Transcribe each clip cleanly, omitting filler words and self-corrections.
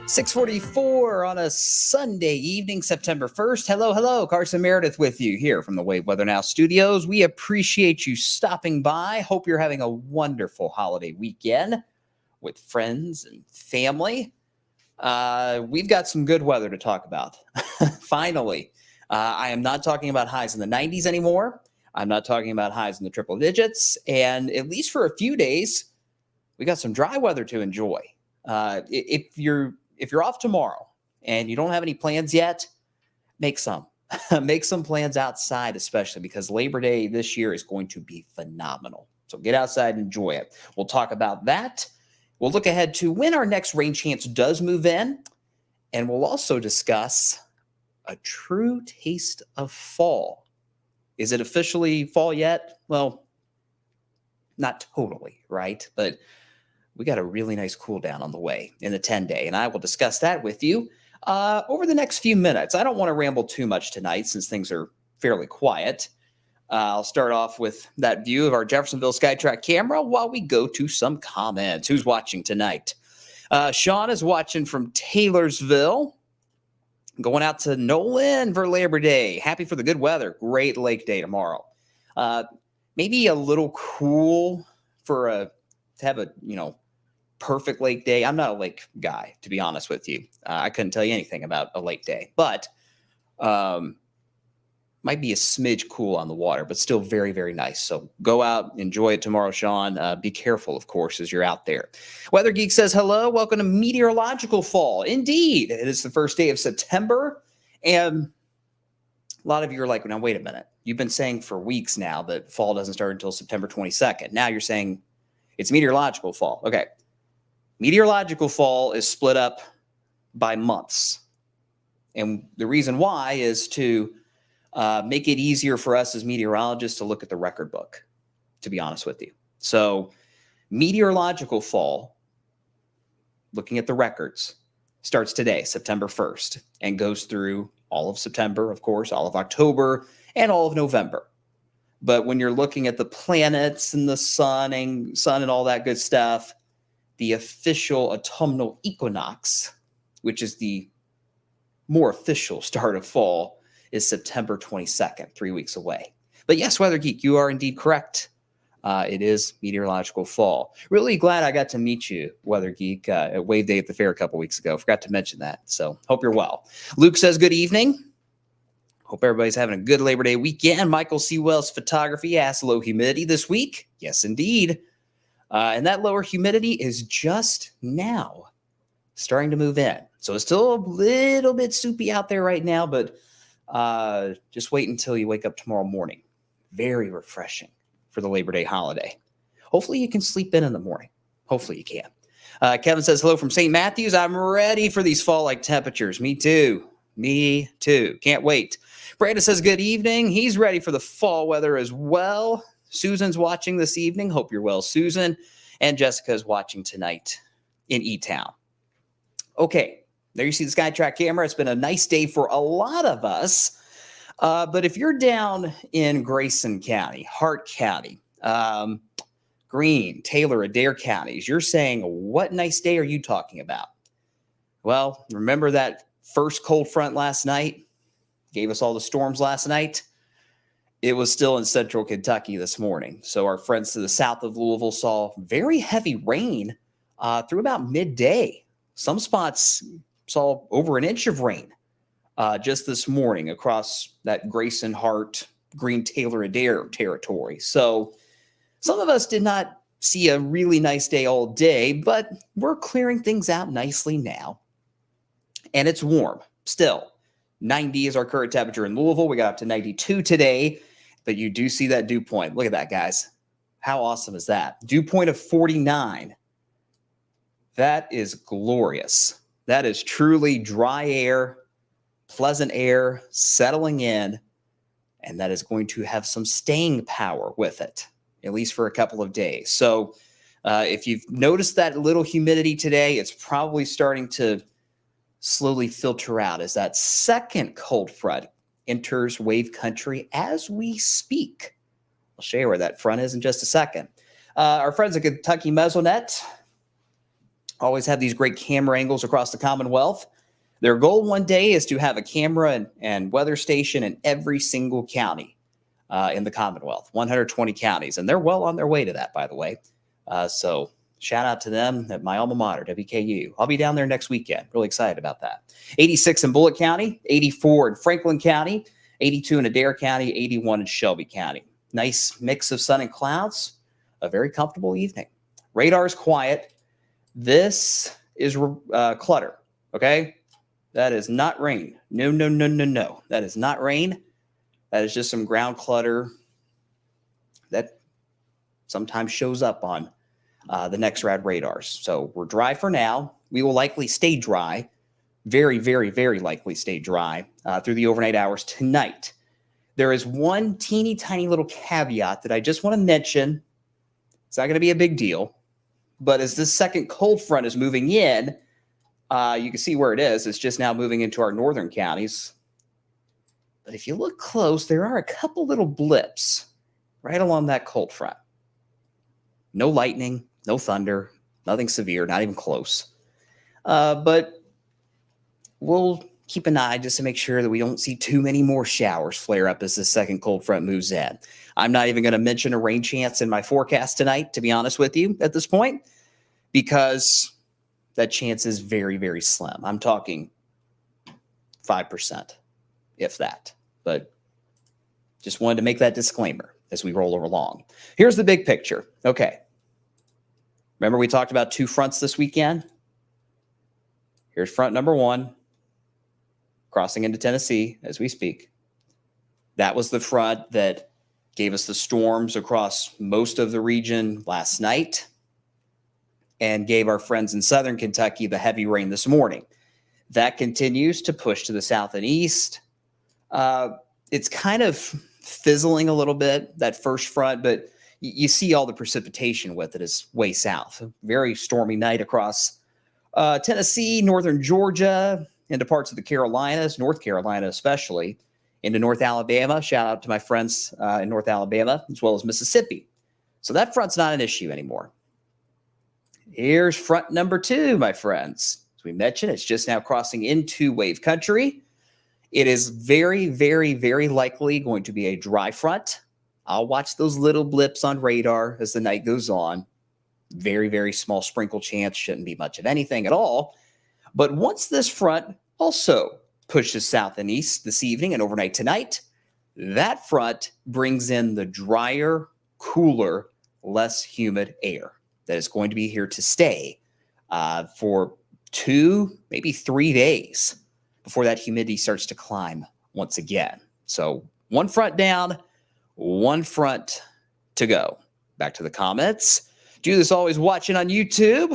6:44 on a Sunday evening, September 1st. Hello. Carson Meredith with you here from the Wave Weather Now studios. We appreciate you stopping by. Hope you're having a wonderful holiday weekend with friends and family. We've got some good weather to talk about. Finally, I am not talking about highs in the 90s anymore. I'm not talking about highs in the triple digits. And at least for a few days, we got some dry weather to enjoy. If you're off tomorrow and you don't have any plans yet, make some. Make some plans outside, especially because Labor Day this year is going to be phenomenal. So get outside and enjoy it. We'll talk about that. We'll look ahead to when our next rain chance does move in. And we'll also discuss a true taste of fall. Is it officially fall yet? Well, not totally, right? But we got a really nice cool down on the way in the 10-day, and I will discuss that with you over the next few minutes. I don't want to ramble too much tonight since things are fairly quiet. I'll start off with that view of our Jeffersonville SkyTrack camera while we go to some comments. Who's watching tonight? Sean is watching from Taylorsville. Going out to Nolan for Labor Day. Happy for the good weather. Great lake day tomorrow. Maybe a little cool to have a, perfect lake day. I'm not a lake guy, to be honest with you. I couldn't tell you anything about a lake day, but might be a smidge cool on the water, but still very, very nice. So go out, enjoy it tomorrow, Sean. Be careful, of course, as you're out there. Weather Geek says, hello, welcome to meteorological fall. Indeed, it is the first day of September. And a lot of you are like, now, wait a minute. You've been saying for weeks now that fall doesn't start until September 22nd. Now you're saying it's meteorological fall. Okay. Meteorological fall is split up by months. And the reason why is to make it easier for us as meteorologists to look at the record book, to be honest with you. So meteorological fall, looking at the records, starts today, September 1st, and goes through all of September, of course, all of October, and all of November. But when you're looking at the planets and the sun and all that good stuff, the official autumnal equinox, which is the more official start of fall, is September 22nd, 3 weeks away. But yes, Weather Geek, you are indeed correct. It is meteorological fall. Really glad I got to meet you, Weather Geek, at Wave Day at the fair a couple weeks ago. Forgot to mention that. So hope you're well. Luke says good evening. Hope everybody's having a good Labor Day weekend. Michael C. Wells Photography asks low humidity this week. Yes, indeed. And that lower humidity is just now starting to move in. So it's still a little bit soupy out there right now, but just wait until you wake up tomorrow morning. Very refreshing for the Labor Day holiday. Hopefully you can sleep in the morning. Hopefully you can. Kevin says, hello from St. Matthews. I'm ready for these fall-like temperatures. Me too. Can't wait. Brandon says, good evening. He's ready for the fall weather as well. Susan's watching this evening. Hope you're well, Susan. And Jessica's watching tonight in E-Town. Okay, there you see the SkyTrack camera. It's been a nice day for a lot of us. But if you're down in Grayson County, Hart County, Greene, Taylor, Adair counties, you're saying, what nice day are you talking about? Well, remember that first cold front last night? Gave us all the storms last night? It was still in central Kentucky this morning. So our friends to the south of Louisville saw very heavy rain through about midday. Some spots saw over an inch of rain just this morning across that Grayson, Hart, Greene, Taylor, Adair territory. So some of us did not see a really nice day all day, but we're clearing things out nicely now. And it's warm still. 90 is our current temperature in Louisville. We got up to 92 today. But you do see that dew point. Look at that, guys. How awesome is that? Dew point of 49. That is glorious. That is truly dry air, pleasant air settling in, and that is going to have some staying power with it, at least for a couple of days. So if you've noticed that little humidity today, it's probably starting to slowly filter out as that second cold front enters wave country as we speak. I'll show you where that front is in just a second. Our friends at Kentucky Mesonet Always have these great camera angles across the Commonwealth. Their goal one day is to have a camera and weather station in every single county in the Commonwealth, 120 counties. And they're well on their way to that, by the way. So shout out to them at my alma mater, WKU. I'll be down there next weekend. Really excited about that. 86 in Bullitt County, 84 in Franklin County, 82 in Adair County, 81 in Shelby County. Nice mix of sun and clouds. A very comfortable evening. Radar is quiet. This is clutter, okay? That is not rain. No, no, no, no, no. That is not rain. That is just some ground clutter that sometimes shows up on the NEXRAD radars. So we're dry for now. We will likely stay dry. Very, very, very likely stay dry through the overnight hours tonight. There is one teeny tiny little caveat that I just want to mention. It's not going to be a big deal. But as this second cold front is moving in, you can see where it is. It's just now moving into our northern counties. But if you look close, there are a couple little blips right along that cold front. No lightning, no thunder, nothing severe, not even close. But we'll keep an eye just to make sure that we don't see too many more showers flare up as the second cold front moves in. I'm not even going to mention a rain chance in my forecast tonight, to be honest with you, at this point, because that chance is very, very slim. I'm talking 5%, if that. But just wanted to make that disclaimer as we roll along. Here's the big picture. Okay. Remember we talked about two fronts this weekend? Here's front number one, crossing into Tennessee as we speak. That was the front that gave us the storms across most of the region last night and gave our friends in southern Kentucky the heavy rain this morning. That continues to push to the south and east. It's kind of fizzling a little bit, that first front, but you see all the precipitation with it is way south. A very stormy night across Tennessee, northern Georgia, into parts of the Carolinas, North Carolina especially, into North Alabama. Shout out to my friends in North Alabama, as well as Mississippi. So that front's not an issue anymore. Here's front number two, my friends. As we mentioned, it's just now crossing into wave country. It is very, very, very likely going to be a dry front. I'll watch those little blips on radar as the night goes on. Very, very small sprinkle chance. Shouldn't be much of anything at all. But once this front also pushes south and east this evening and overnight tonight, that front brings in the drier, cooler, less humid air that is going to be here to stay for 2, maybe 3 days before that humidity starts to climb once again. So one front down, one front to go. Back to the comments. Judith's always watching on YouTube.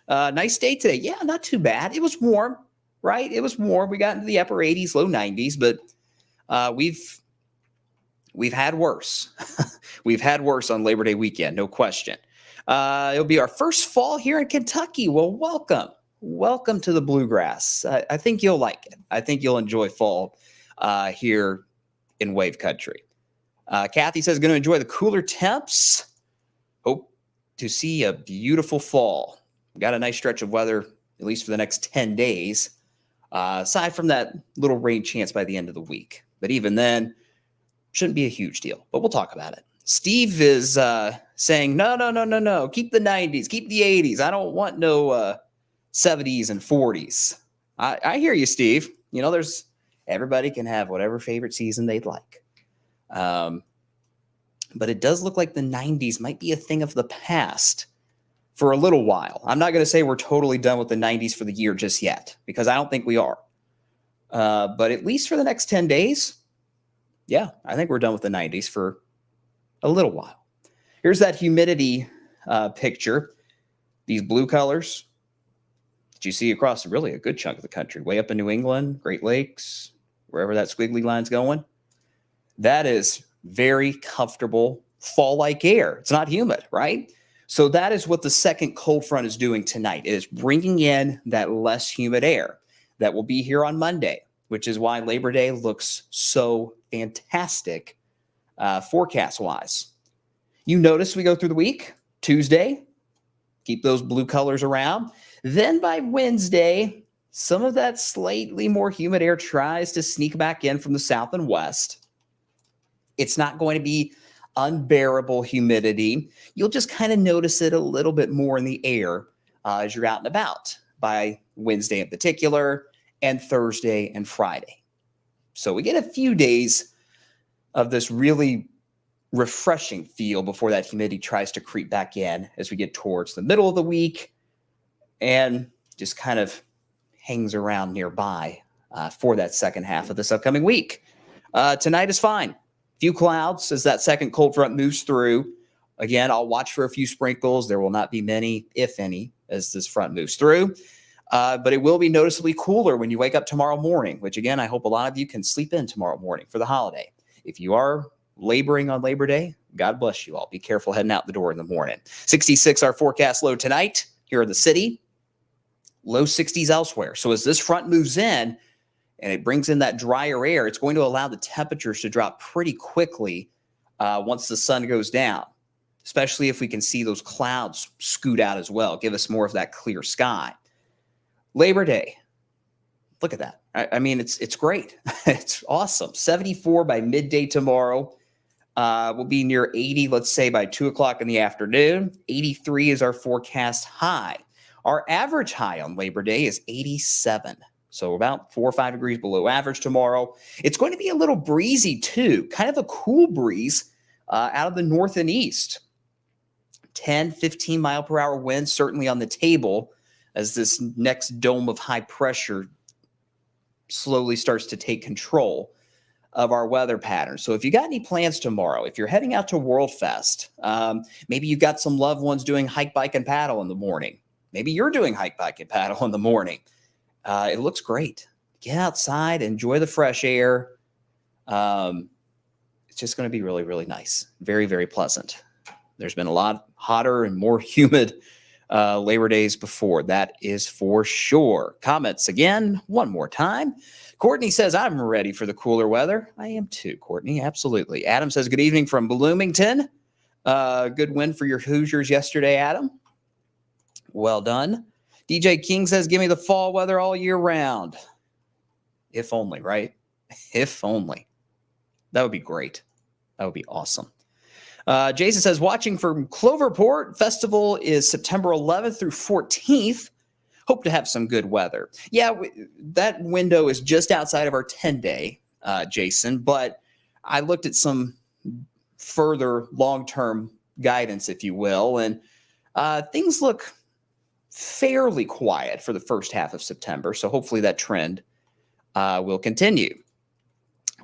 Nice day today. Yeah, not too bad. It was warm, right? It was warm. We got into the upper 80s, low 90s, but we've had worse. We've had worse on Labor Day weekend, no question. It'll be our first fall here in Kentucky. Well, welcome. Welcome to the Bluegrass. I think you'll like it. I think you'll enjoy fall here in Wave Country. Kathy says, going to enjoy the cooler temps. Hope to see a beautiful fall. We got a nice stretch of weather, at least for the next 10 days, aside from that little rain chance by the end of the week. But even then, shouldn't be a huge deal. But we'll talk about it. Steve is saying, no. Keep the 90s. Keep the 80s. I don't want no 70s and 40s. I hear you, Steve. You know, everybody can have whatever favorite season they'd like. But it does look like the 90s might be a thing of the past for a little while. I'm not going to say we're totally done with the 90s for the year just yet, because I don't think we are. But at least for the next 10 days, yeah, I think we're done with the 90s for a little while. Here's that humidity picture. These blue colors that you see across really a good chunk of the country, way up in New England, Great Lakes, wherever that squiggly line's going. That is very comfortable fall-like air. It's not humid, right? So that is what the second cold front is doing tonight. It is bringing in that less humid air that will be here on Monday, which is why Labor Day looks so fantastic forecast-wise. You notice we go through the week. Tuesday, keep those blue colors around. Then by Wednesday, some of that slightly more humid air tries to sneak back in from the south and west. It's not going to be unbearable humidity. You'll just kind of notice it a little bit more in the air as you're out and about by Wednesday in particular, and Thursday and Friday. So we get a few days of this really refreshing feel before that humidity tries to creep back in as we get towards the middle of the week and just kind of hangs around nearby for that second half of this upcoming week. Tonight is fine. Few clouds as that second cold front moves through. Again, I'll watch for a few sprinkles. There will not be many, if any, as this front moves through. But it will be noticeably cooler when you wake up tomorrow morning, which again, I hope a lot of you can sleep in tomorrow morning for the holiday. If you are laboring on Labor Day, God bless you all. Be careful heading out the door in the morning. 66 our forecast low tonight here in the city. Low 60s elsewhere. So as this front moves in and it brings in that drier air, it's going to allow the temperatures to drop pretty quickly once the sun goes down, especially if we can see those clouds scoot out as well, give us more of that clear sky. Labor Day, look at that. I mean, it's great. It's awesome. 74 by midday tomorrow. We'll be near 80, let's say, by 2 o'clock in the afternoon. 83 is our forecast high. Our average high on Labor Day is 87. So about 4 or 5 degrees below average tomorrow. It's going to be a little breezy too, kind of a cool breeze out of the north and east. 10, 15 mile per hour winds certainly on the table as this next dome of high pressure slowly starts to take control of our weather pattern. So if you got any plans tomorrow, if you're heading out to World Fest, maybe you've got some loved ones doing hike, bike, and paddle in the morning. Maybe you're doing hike, bike, and paddle in the morning. It looks great. Get outside, enjoy the fresh air. It's just going to be really, really nice. Very, very pleasant. There's been a lot hotter and more humid Labor Days before. That is for sure. Comments again, one more time. Courtney says, I'm ready for the cooler weather. I am too, Courtney. Absolutely. Adam says, good evening from Bloomington. Good win for your Hoosiers yesterday, Adam. Well done. DJ King says, give me the fall weather all year round. If only, right? If only. That would be great. That would be awesome. Jason says, watching from Cloverport. Festival is September 11th through 14th. Hope to have some good weather. Yeah, that window is just outside of our 10-day, Jason, but I looked at some further long-term guidance, if you will, and things look fairly quiet for the first half of September, so hopefully that trend will continue.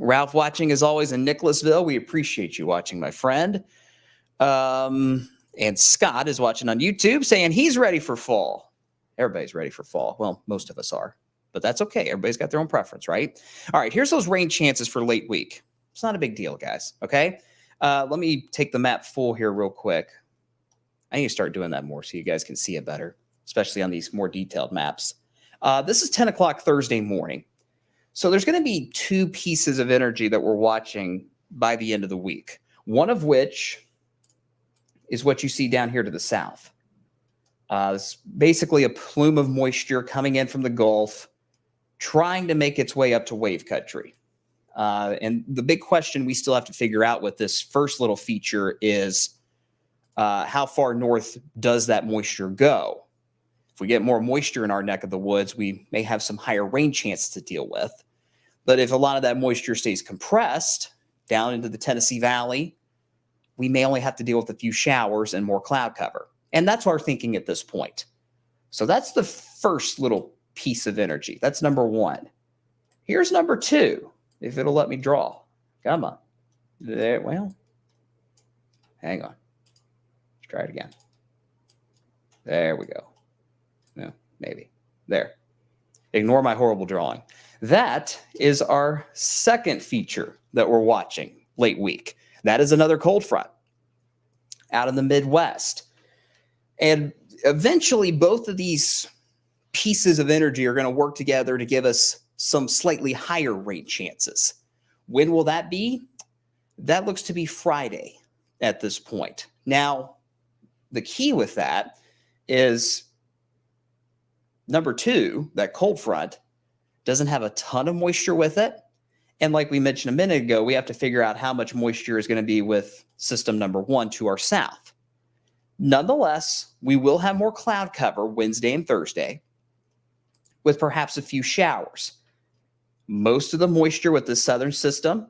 Ralph watching as always in Nicholasville. We appreciate you watching, my friend. And Scott is watching on YouTube saying he's ready for fall. Everybody's ready for fall. Well, most of us are, but that's okay. Everybody's got their own preference, right? All right, here's those rain chances for late week. It's not a big deal, guys, okay? Let me take the map full here real quick. I need to start doing that more so you guys can see it better, especially on these more detailed maps. This is 10 o'clock Thursday morning. So there's going to be two pieces of energy that we're watching by the end of the week. One of which is what you see down here to the south. It's basically a plume of moisture coming in from the Gulf, trying to make its way up to wave country. And the big question we still have to figure out with this first little feature is how far north does that moisture go? If we get more moisture in our neck of the woods, we may have some higher rain chances to deal with. But if a lot of that moisture stays compressed down into the Tennessee Valley, we may only have to deal with a few showers and more cloud cover. And that's our thinking at this point. So that's the first little piece of energy. That's number one. Here's number two, if it'll let me draw. Come on. There, well, hang on. Let's try it again. There we go. No, maybe. There. Ignore my horrible drawing. That is our second feature that we're watching late week. That is another cold front out in the Midwest. And eventually, both of these pieces of energy are going to work together to give us some slightly higher rain chances. When will that be? That looks to be Friday at this point. Now, the key with that is Number two, that cold front doesn't have a ton of moisture with it. And like we mentioned a minute ago, we have to figure out how much moisture is going to be with system number one to our south. Nonetheless, we will have more cloud cover Wednesday and Thursday with perhaps a few showers. Most of the moisture with the southern system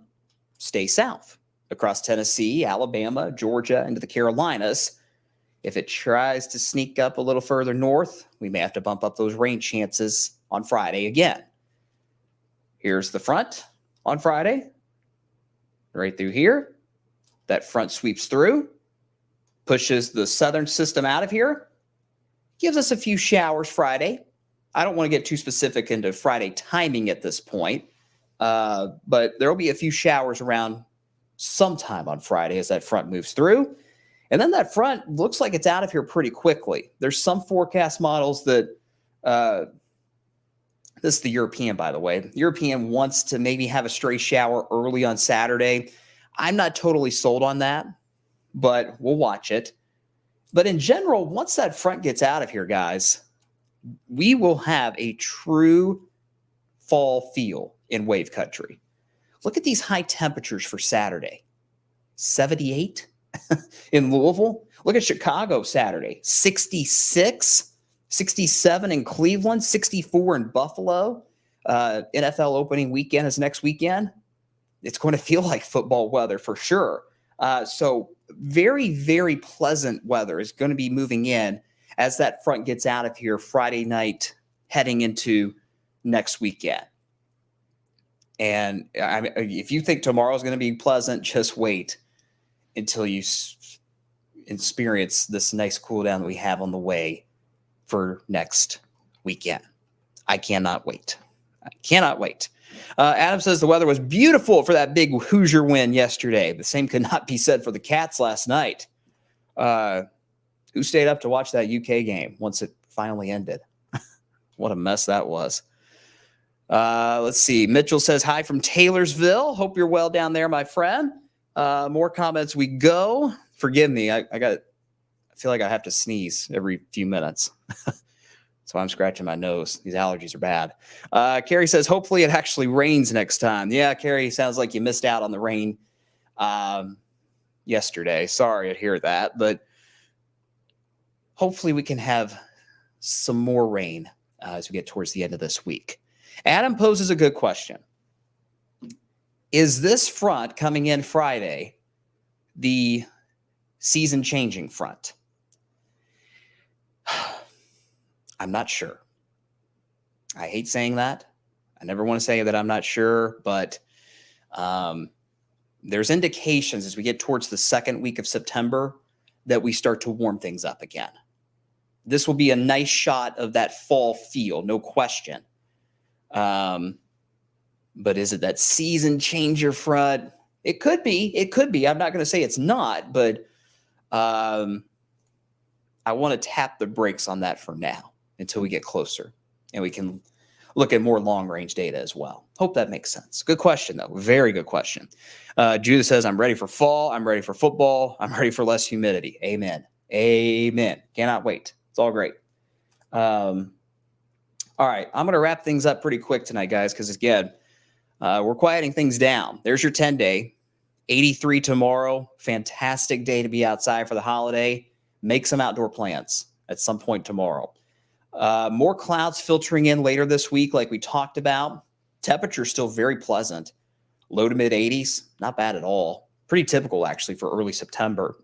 stays south across Tennessee, Alabama, Georgia, into the Carolinas. If it tries to sneak up a little further north, we may have to bump up those rain chances on Friday again. Here's the front on Friday, right through here. That front sweeps through, pushes the southern system out of here, gives us a few showers Friday. I don't want to get too specific into Friday timing at this point, but there will be a few showers around sometime on Friday as that front moves through. And then that front looks like it's out of here pretty quickly. There's some forecast models that, this is the European, by the way. The European wants to maybe have a stray shower early on Saturday. I'm not totally sold on that, but we'll watch it. But in general, once that front gets out of here, guys, we will have a true fall feel in wave country. Look at these high temperatures for Saturday. 78 in Louisville. Look at Chicago Saturday. 66, 67 in Cleveland, 64 in Buffalo. NFL opening weekend is next weekend. It's going to feel like football weather for sure. So very, very pleasant weather is going to be moving in as that front gets out of here Friday night, heading into next weekend. And I mean, if you think tomorrow is going to be pleasant, just wait until you experience this nice cool down that we have on the way for next weekend. I cannot wait. I cannot wait. Adam says the weather was beautiful for that big Hoosier win yesterday. The same could not be said for the Cats last night. Who stayed up to watch that UK game once it finally ended? What a mess that was. Let's see. Mitchell says, hi from Taylorsville. Hope you're well down there, my friend. More comments we go. Forgive me. I feel like I have to sneeze every few minutes. So I'm scratching my nose. These allergies are bad. Carrie says, hopefully it actually rains next time. Yeah, Carrie, sounds like you missed out on the rain yesterday. Sorry to hear that. But hopefully we can have some more rain as we get towards the end of this week. Adam poses a good question. Is this front coming in Friday the season-changing front? I'm not sure. I hate saying that. I never want to say that I'm not sure, but there's indications as we get towards the second week of September that we start to warm things up again. This will be a nice shot of that fall feel, no question. But is it that season changer front? It could be. It could be. I'm not going to say it's not, but I want to tap the brakes on that for now until we get closer and we can look at more long-range data as well. Hope that makes sense. Good question, though. Very good question. Judith says, I'm ready for fall. I'm ready for football. I'm ready for less humidity. Amen. Amen. Cannot wait. It's all great. All right. I'm going to wrap things up pretty quick tonight, guys, because, again, we're quieting things down. There's your 10-day. 83 tomorrow. Fantastic day to be outside for the holiday. Make some outdoor plans at some point tomorrow. More clouds filtering in later this week, like we talked about. Temperature still very pleasant. Low to mid 80s. Not bad at all. Pretty typical, actually, for early September.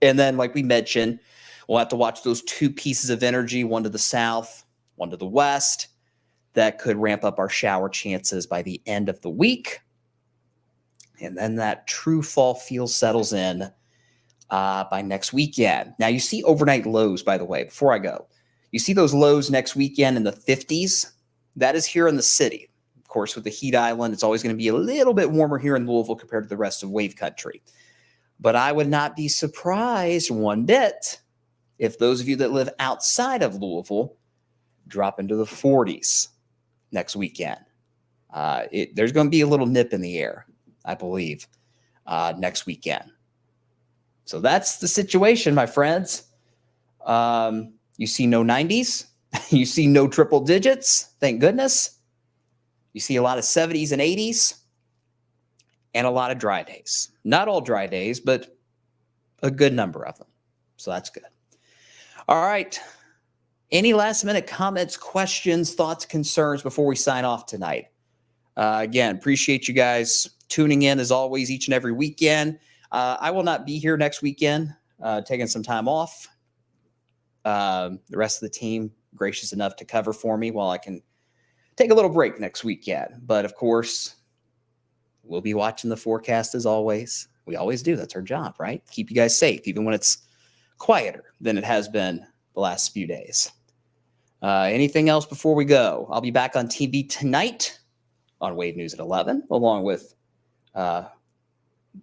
And then, like we mentioned, we'll have to watch those two pieces of energy, one to the south, one to the west. That could ramp up our shower chances by the end of the week. And then that true fall feel settles in by next weekend. Now, you see overnight lows, by the way, before I go. You see those lows next weekend in the 50s? That is here in the city. Of course, with the heat island, it's always going to be a little bit warmer here in Louisville compared to the rest of wave country. But I would not be surprised one bit if those of you that live outside of Louisville drop into the 40s next weekend. There's going to be a little nip in the air, I believe, next weekend. So that's the situation, my friends. You see no 90s. You see no triple digits, thank goodness. You see a lot of 70s and 80s and a lot of dry days. Not all dry days, but a good number of them. So that's good. All right. Any last minute comments, questions, thoughts, concerns before we sign off tonight? Again, appreciate you guys tuning in as always each and every weekend. I will not be here next weekend, taking some time off. The rest of the team gracious enough to cover for me while I can take a little break next weekend. But of course, we'll be watching the forecast as always. We always do. That's our job, right? Keep you guys safe, even when it's quieter than it has been the last few days. Anything else before we go? I'll be back on TV tonight on Wave News at 11, along with our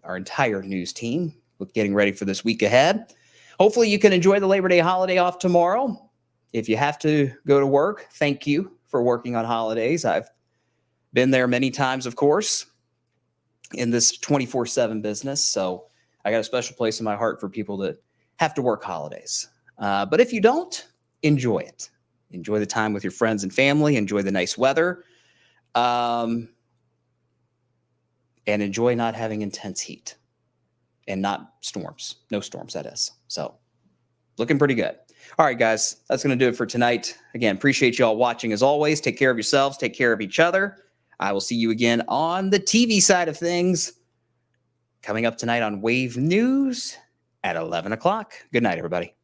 entire news team, getting ready for this week ahead. Hopefully you can enjoy the Labor Day holiday off tomorrow. If you have to go to work, thank you for working on holidays. I've been there many times, of course, in this 24/7 business. So I got a special place in my heart for people that have to work holidays. But if you don't, enjoy it. Enjoy the time with your friends and family. Enjoy the nice weather. And enjoy not having intense heat and not storms. No storms, that is. So looking pretty good. All right, guys, that's going to do it for tonight. Again, appreciate you all watching as always. Take care of yourselves. Take care of each other. I will see you again on the TV side of things coming up tonight on Wave News at 11 o'clock. Good night, everybody.